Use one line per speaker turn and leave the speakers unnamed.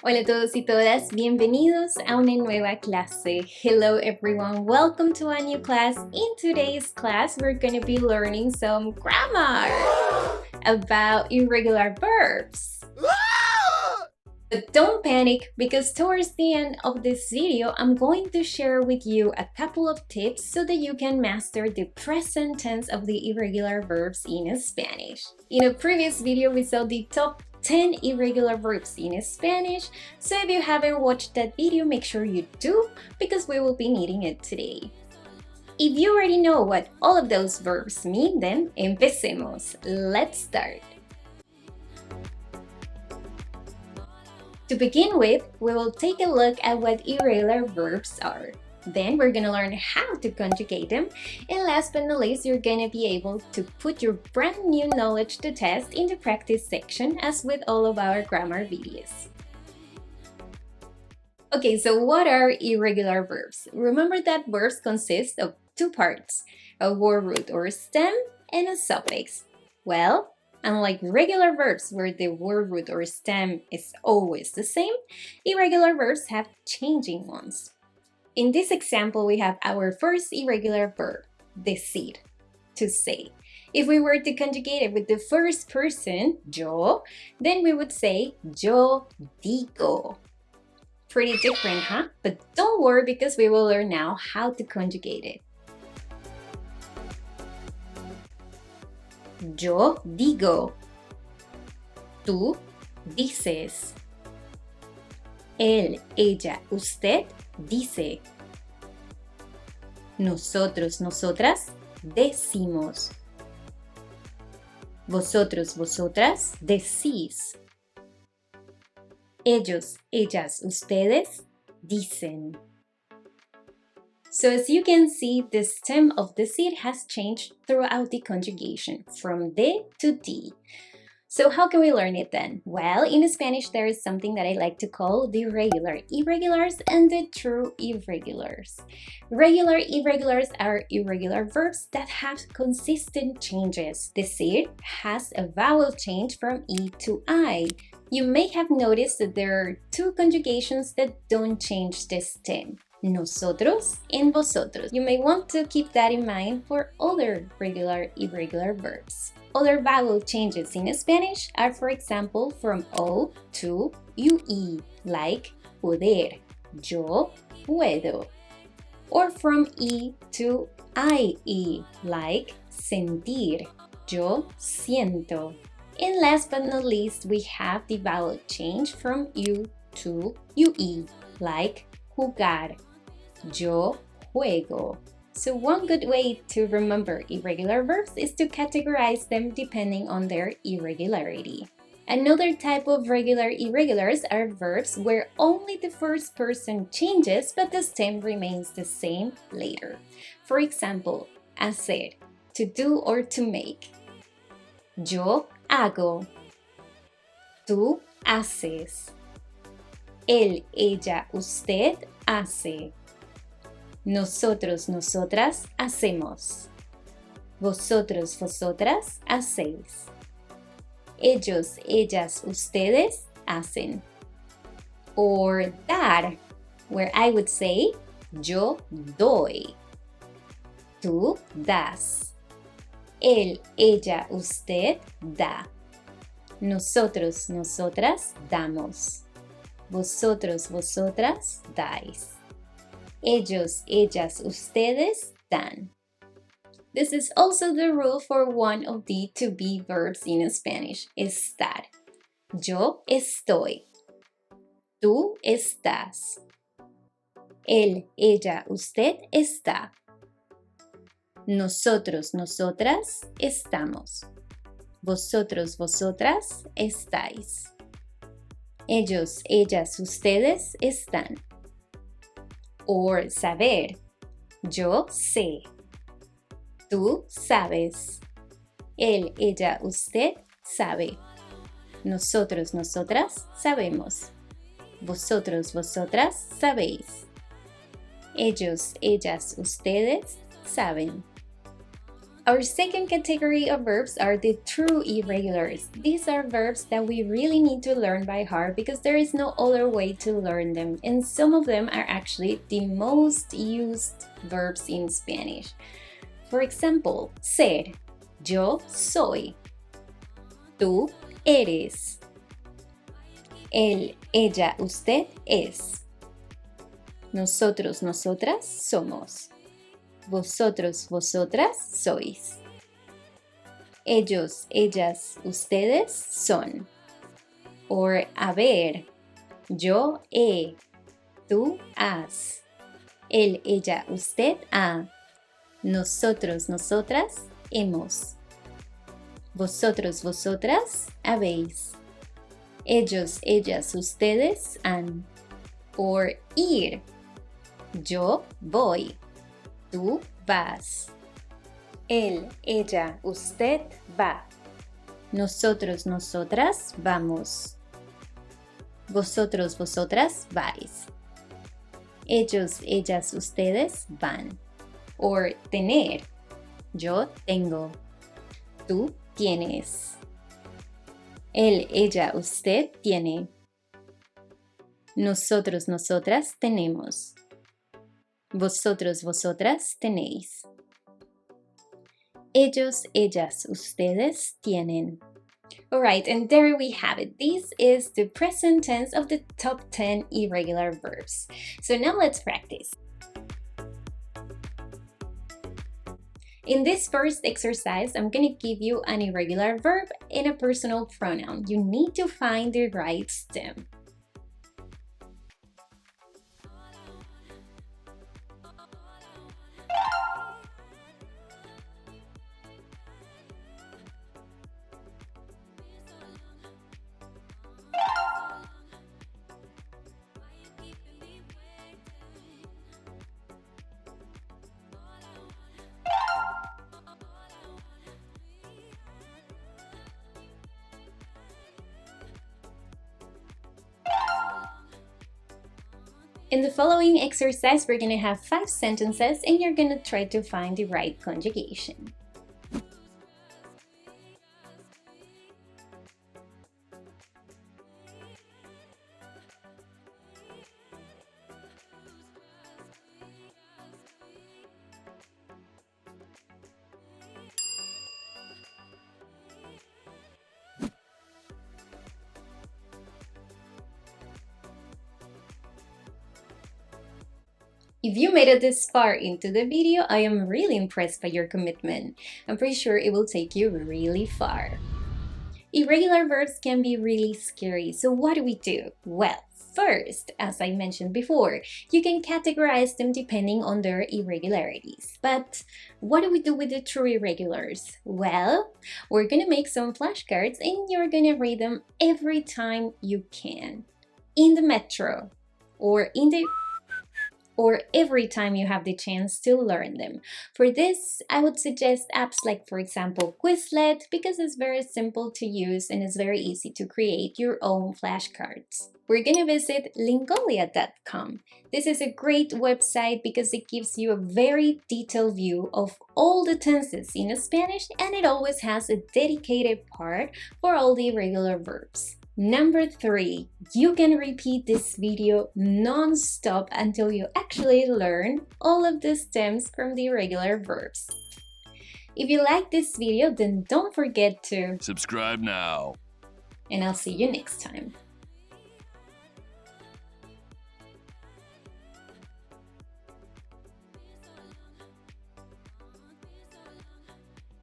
Hola a todos y todas, bienvenidos a una nueva clase. Hello everyone, welcome to a new class. In today's class, we're going to be learning some grammar about irregular verbs. But don't panic, because towards the end of this video, I'm going to share with you a couple of tips so that you can master the present tense of the irregular verbs in Spanish. In a previous video, we saw the top 10 irregular verbs in Spanish, so if you haven't watched that video, make sure you do, because we will be needing it today. If you already know what all of those verbs mean, then empecemos. Let's start. To begin with, we will take a look at what irregular verbs are. Then we're going to learn how to conjugate them. And last but not least, you're going to be able to put your brand new knowledge to test in the practice section, as with all of our grammar videos. Okay, so what are irregular verbs? Remember that verbs consist of two parts, a word root or stem and a suffix. Well, unlike regular verbs where the word root or stem is always the same, irregular verbs have changing ones. In this example, we have our first irregular verb, decir, to say. If we were to conjugate it with the first person, yo, then we would say yo digo. Pretty different, huh? But don't worry, because we will learn now how to conjugate it. Yo digo. Tú dices. Él, ella, usted dice. Nosotros, nosotras decimos. Vosotros, vosotras decís. Ellos, ellas, ustedes dicen. So as you can see, the stem of decir has changed throughout the conjugation from de to di. So how can we learn it then? Well, in Spanish, there is something that I like to call the regular irregulars and the true irregulars. Regular irregulars are irregular verbs that have consistent changes. Decir has a vowel change from E to I. You may have noticed that there are two conjugations that don't change the stem. Nosotros and vosotros. You may want to keep that in mind for other regular irregular verbs. Other vowel changes in Spanish are, for example, from O to UE, like poder, yo puedo. Or from E to IE, like sentir, yo siento. And last but not least, we have the vowel change from U to UE, like jugar, yo juego. So one good way to remember irregular verbs is to categorize them depending on their irregularity. Another type of regular irregulars are verbs where only the first person changes but the stem remains the same later. For example, hacer, to do or to make. Yo hago. Tú haces. Él, ella, usted hace. Nosotros, nosotras hacemos. Vosotros, vosotras hacéis. Ellos, ellas, ustedes hacen. Or dar, where I would say yo doy. Tú das. Él, ella, usted da. Nosotros, nosotras damos. Vosotros, vosotras dais. Ellos, ellas, ustedes dan. This is also the rule for one of the to be verbs in Spanish, estar. Yo estoy. Tú estás. Él, ella, usted está. Nosotros, nosotras estamos. Vosotros, vosotras estáis. Ellos, ellas, ustedes están. Or saber. Yo sé. Tú sabes. Él, ella, usted sabe. Nosotros, nosotras sabemos. Vosotros, vosotras sabéis. Ellos, ellas, ustedes saben. Our second category of verbs are the true irregulars. These are verbs that we really need to learn by heart because there is no other way to learn them, and some of them are actually the most used verbs in Spanish. For example, ser, yo soy, tú eres, él, ella, usted es, nosotros, nosotras somos, vosotros, vosotras sois, ellos, ellas, ustedes son, or haber, yo he, tú has, él, ella, usted ha, nosotros, nosotras hemos, vosotros, vosotras habéis, ellos, ellas, ustedes han, or ir, yo voy, tú vas, él, ella, usted va, nosotros, nosotras vamos, vosotros, vosotras vais, ellos, ellas, ustedes van, or tener, yo tengo, tú tienes, él, ella, usted tiene, nosotros, nosotras tenemos, vosotros, vosotras tenéis, ellos, ellas, ustedes tienen. Alright, and there we have it. This is the present tense of the top 10 irregular verbs. So now let's practice. In this first exercise, I'm going to give you an irregular verb and a personal pronoun. You need to find the right stem. In the following exercise, we're going to have 5 sentences and you're going to try to find the right conjugation. If you made it this far into the video, I am really impressed by your commitment. I'm pretty sure it will take you really far. Irregular verbs can be really scary, so what do we do? Well, first, as I mentioned before, you can categorize them depending on their irregularities. But what do we do with the true irregulars? Well, we're gonna make some flashcards and you're gonna read them every time you can. In the metro, or every time you have the chance to learn them. For this, I would suggest apps like, for example, Quizlet, because it's very simple to use and it's very easy to create your own flashcards. We're gonna visit lingolia.com. This is a great website because it gives you a very detailed view of all the tenses in Spanish, and it always has a dedicated part for all the irregular verbs. Number 3, you can repeat this video non-stop until you actually learn all of the stems from the irregular verbs. If you like this video, then don't forget to
subscribe now.
And I'll see you next time.